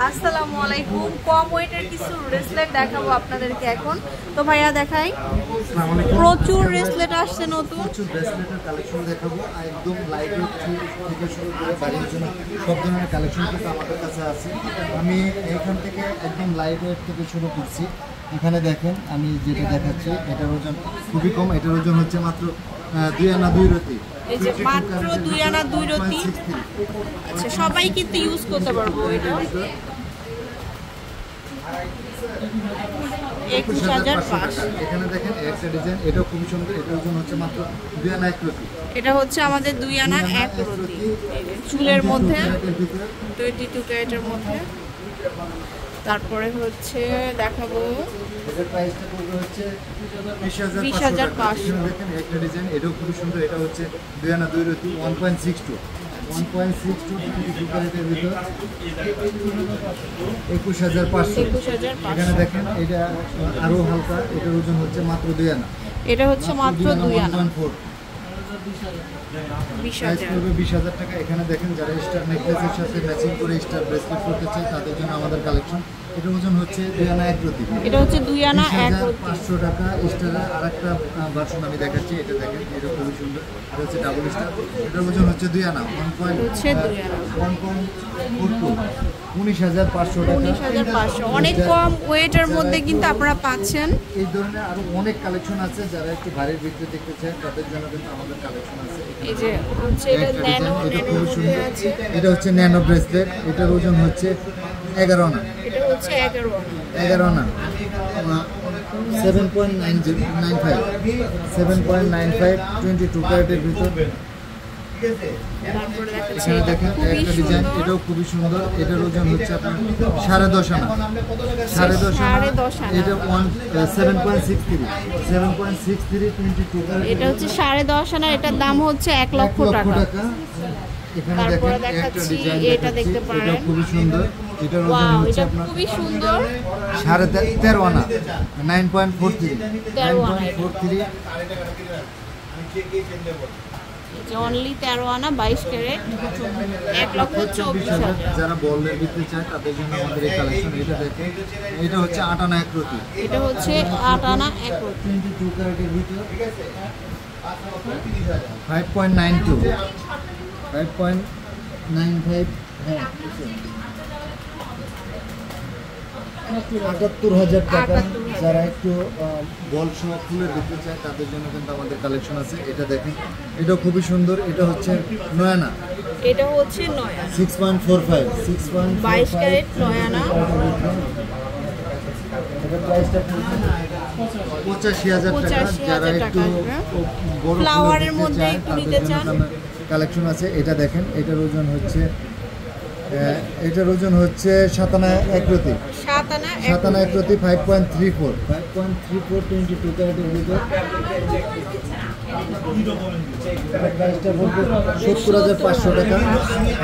আসসালামু আলাইকুম। কম ওয়েটের কিছু রেসলেট দেখাবো আপনাদেরকে এখন। তো ভাইয়া দেখাই, প্রচুর রেসলেট আসছে নতুন, প্রচুর ব্রেসলেটের কালেকশন দেখাবো। একদম লাইট ওয়েট থেকে শুরু করে বাড়ির জন্য সব ধরনের কালেকশন কিন্তু আমাদের কাছে আছে। আমি এখান থেকে একদম লাইট ওয়েট থেকে শুরু করছি। এখানে দেখেন আমি যেটা দেখাচ্ছি এটার ওজন খুবই কম। এটার ওজন হচ্ছে মাত্র 2 আনা 2 রতি। এই যে মাত্র 2 আনা 2 রতি। আচ্ছা, সবাই কিন্তু ইউজ করতে পারবো এটা। 21,500। এখানে দেখেন একটা ডিজাইন, এটাও খুব সুন্দর। এটার ওজন হচ্ছে মাত্র 2 আনা 1 রতি। এটা হচ্ছে আমাদের 2 আনা 1 রতি, চুলের মধ্যে 22 ক্যারেটের মধ্যে। তারপরে হচ্ছে দেখাবো এটার প্রাইসটা পড়বে হচ্ছে 20,500। দেখেন একটা ডিজাইন, এটাও খুব সুন্দর। এটা হচ্ছে 2 আনা 2 রতি 1.62 22 ক্যারেটের ভিতর 21,500। এখানে দেখেন এটা আরো হালকা, এটার ওজন হচ্ছে মাত্র 2 আনা। এটা হচ্ছে মাত্র 2 আনা 1.4। প্রাইস পড়বে 20,000 টাকা। এখানে দেখেন যারা স্টার নেকলেসের সাথে ম্যাচিং করে স্টার ব্রেসলেট করতে চায় তাদের জন্য আমাদের কালেকশন। এটার ওজন হচ্ছে 2 আনা 1 রতি। এটা হচ্ছে 2 আনা 1 রতি। 500 টাকা। স্টারের আরেকটা ভার্সন আমি দেখাচ্ছি, এটা দেখেন, এটা খুবই সুন্দর। এটা হচ্ছে ডাবল স্টার। এটার ওজন হচ্ছে 2 আনা 1.42 19,500 টাকা। 19,500 অনেক কম ওয়েটের মধ্যে কিন্তু আপনারা পাচ্ছেন। এই ধরনের আরো অনেক কালেকশন আছে। যারা একটু ভারীর ভিতরে দেখতে চান তাদের জন্য কিন্তু আমাদের কালেকশন আছে। এই যে হচ্ছে এটা ন্যানো, এটা খুবই সুন্দর। এটা হচ্ছে ন্যানো ব্রেসলেট। এটার ওজন হচ্ছে 11 আনা। এটা হচ্ছে 11 আনা। 11 আনা 7.95 22 ক্যারেটের ভিতর। তারপরে দেখাচ্ছি এখানে দেখেন একটা ডিজাইন, এটাও খুবই সুন্দর। এটার ওজন হচ্ছে আপনার 10.5 আনা। 10.5 আনা। এটা 7.63 22 ক্যারেট। এটা হচ্ছে 10.5 আনা। এটার দাম হচ্ছে 1 লক্ষ টাকা। এখানে তারপরে দেখেন একটা দেখাচ্ছি ডিজাইন, এটা দেখতে পারেন। এটা খুবই সুন্দর। এটার ওজন ওয়াও, হচ্ছে এটা আপনার খুবই সুন্দর। 13.5 আনা 9.43 13 আনা। 9.43। যে অনলি 13 আনা 22 ক্যারেট 1,24,000। যারা বলের ভিতরে চায় তাদের জন্য আমাদের এই কালেকশন। এটা দেখেন, এটা হচ্ছে 8 আনা 1 রতি। এটা হচ্ছে 8 আনা 1 রতি। 22 ক্যারেটের ভিতর 5.92 5.95। হ্যাঁ, 78,000 টাকা। যারা একটু বল সহ ফুলের দিতে চায় তাদের জন্য কিন্তু আমাদের কালেকশন আছে। এটা দেখেন, এটা খুবই সুন্দর। এটা হচ্ছে 9 আনা। এটা হচ্ছে 9 আনা 6.45 22 ক্যারেট 9 আনা। এটা প্রাইসটা 85,000 টাকা। যারা একটু বড় ফ্লাওয়ারের মধ্যে একটু নিতে চান কালেকশন আছে। এটা দেখেন, এটার ওজন হচ্ছে 7 আনা 1 রতি। 7 আনা 7 আনা 1 রতি 5.34 22 ক্যারেটের ভিতর। প্রাইসটা বলতে 70,500 টাকা।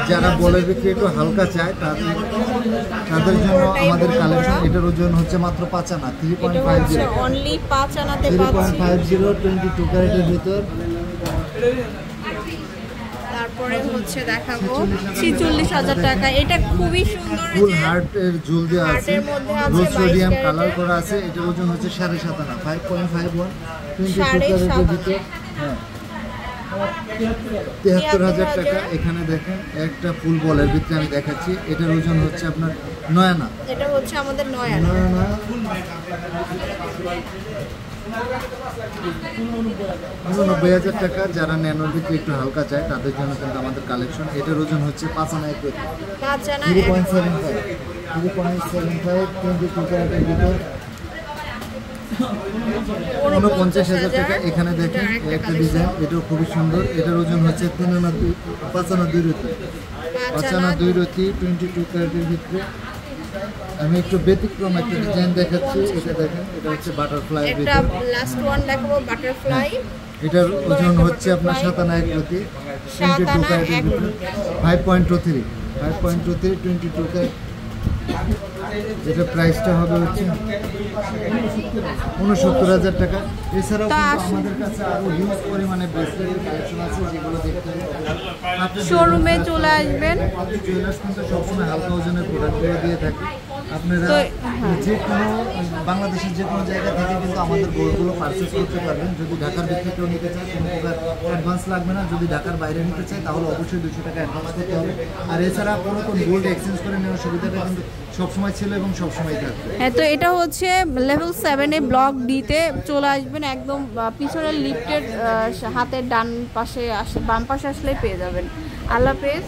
যারা বলের বিক্রি একটু হালকা চায় তাদের জন্য আমাদের কালেকশন। এটার ওজন হচ্ছে মাত্র 5 আনা 3.50 অনলি 5 আনাতে পাচ্ছি। 3.50 22 ক্যারেটের ভিতর। তারপরে হচ্ছে দেখাবো 46,000 টাকা। এটা খুবই সুন্দর। ফুল হার্টের ঝুল দেওয়া আছে, হার্টের মধ্যে আছে রোজ 22 সোডিয়াম ক্যারেটের। কালার করা আছে। এটার ওজন হচ্ছে 7.5 আনা 5.51 22 ক্যারেটের ভিতর। হ্যাঁ, 73,000 টাকা। এখানে দেখেন একটা ফুল বলের ভিতরে আমি দেখাচ্ছি। এটার ওজন হচ্ছে আপনার 9 আনা। এটা হচ্ছে আমাদের 9 আনা 9 আনা 89,000 টাকা। যারা ন্যানোর ভিতরে একটু হালকা চায় তাদের জন্য কিন্তু আমাদের কালেকশন। এটার ওজন হচ্ছে 5 আনা 1 রতি 5 আনা 3.75 22 ক্যারেটের ভিতর 49,000 টাকা। এখানে দেখেন একটা ডিজাইন, এটাও খুবই সুন্দর। এটার ওজন হচ্ছে 5 আনা 2 রতি 5 আনা 2 রতি 22 ক্যারেটের ভিতরে। আমি একটু ব্যতিক্রম একটা ডিজাইন দেখাচ্ছি। এটা দেখেন, এটা হচ্ছে বাটারফ্লাই। একটা লাস্ট ওয়ান দেখাবো বাটারফ্লাই। এটার ওজন হচ্ছে আপনার 7 আনা 1 রতি 22 ক্যারেটের ভিতরে 5.23 22 ক্যারেট যেটা প্রাইসটা হবে হচ্ছে 69,000 টাকা। এছাড়াও তা কিন্তু আমাদের কাছে আরো হিউজ পরিমাণে ব্রেসলেটের কালেকশন আছে, যেগুলো দেখতে হবে শোরুমে চলে আসবেন। জুয়েলার্স কিন্তু সবসময় হালকা ওজনের প্রোডাক্টগুলো দিয়ে থাকে। আপনারা তো, যে কোনো বাংলাদেশের যে কোনো জায়গা থেকে কিন্তু আমাদের গোল্ডগুলো পারচেস করতে পারবেন। যদি ঢাকার ভিতরে কেউ নিতে চায় কোনো প্রকার অ্যাডভান্স লাগবে না। যদি ঢাকার বাইরে নিতে চায় তাহলে অবশ্যই 200 টাকা অ্যাডভান্স করতে হবে। আর এছাড়া কোনো গোল্ড এক্সচেঞ্জ করে নেওয়ার সুবিধাটা কিন্তু সবসময় ছিল এবং সবসময় থাকবে। হ্যাঁ, তো এটা হচ্ছে লেভেল 7-এ ব্লক ডিতে চলে আসবেন, একদম পিছনের লিফটের হাতের ডান পাশে বাম পাশে আসলেই পেয়ে যাবেন। আল্লাহ হাফেজ।